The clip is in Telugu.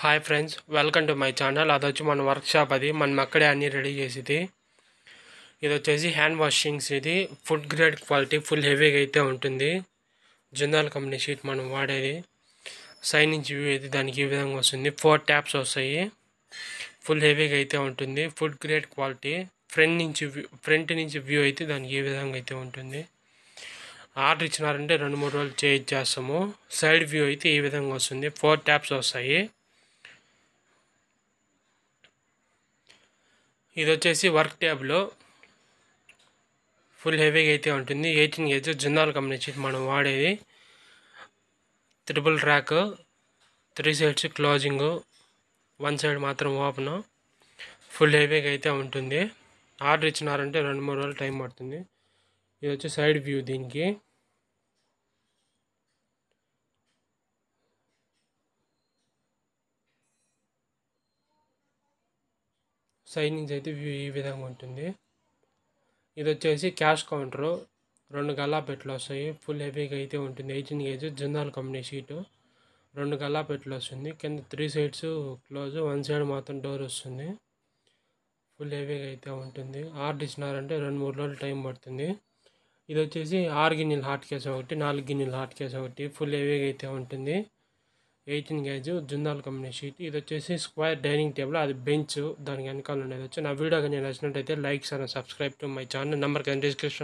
Hi friends, welcome to my channel. అది వచ్చి మన వర్క్షాప్. అది మనం అక్కడే అన్నీ రెడీ చేసేది. ఇది వచ్చేసి హ్యాండ్ వాషింగ్స్. ఇది ఫుడ్ గ్రేడ్ క్వాలిటీ, ఫుల్ హెవీగా అయితే ఉంటుంది. జిందాల్ కంపెనీ షీట్ మనం వాడేది. సైడ్ నుంచి వ్యూ అయితే దానికి ఈ విధంగా వస్తుంది. 4 ట్యాప్స్ వస్తాయి. ఫుల్ హెవీగా అయితే ఉంటుంది. Food grade quality. ఫ్రంట్ నుంచి వ్యూ అయితే దానికి ఈ విధంగా అయితే ఉంటుంది. ఆర్డర్ ఇచ్చినారంటే 2-3 రోజులు చేస్తాము. సైడ్ వ్యూ అయితే ఈ విధంగా వస్తుంది. 4 ట్యాప్స్ వస్తాయి. ఇది వచ్చేసి వర్క్ టేబుల్. ఫుల్ హెవీగా అయితే ఉంటుంది. 18 గేజ్ జిందాల్ కంపెనీ షీట్ మనం వాడేది. Triple rack, 3 sides closing, 1 side మాత్రం ఓపెన్. ఫుల్ హెవీగా అయితే ఉంటుంది. ఆర్డర్ ఇచ్చినారంటే 2-3 రోజులు టైం పడుతుంది. ఇది వచ్చి సైడ్ వ్యూ. దీనికి సైడ్ నుంచి అయితే వ్యూ ఈ విధంగా ఉంటుంది. ఇది వచ్చేసి క్యాష్ కౌంటరు. 2 గల్లాపెట్లు వస్తాయి. ఫుల్ హెవీగా అయితే ఉంటుంది. 18 గేజ్ జిందాల్ కంపెనీ షీటు. 2 గల్లాపెట్లు వస్తుంది. కింద 3 సైడ్స్ క్లోజ్, 1 సైడ్ మాత్రం డోర్ వస్తుంది. ఫుల్ హెవీగా అయితే ఉంటుంది. ఆర్డర్ ఇచ్చినారంటే 2-3 రోజులు టైం పడుతుంది. ఇది వచ్చేసి 6 గిన్నెల హాట్ కేస్ ఒకటి, 4 గిన్నెల హాట్ కేస్ ఒకటి. ఫుల్ హెవీగా అయితే ఉంటుంది. 18 గేజ్ జిందాల్ కంపెనీ షీట్. ఇది వచ్చేసి స్క్వేర్ డైనింగ్ టేబుల్. అది బెంచ్. దానికి వెనకాల ఉండేది వచ్చి. నా వీడియో కానీ నచ్చినట్టయితే like and subscribe to my channel. Number కానీ డిస్క్రిప్షన్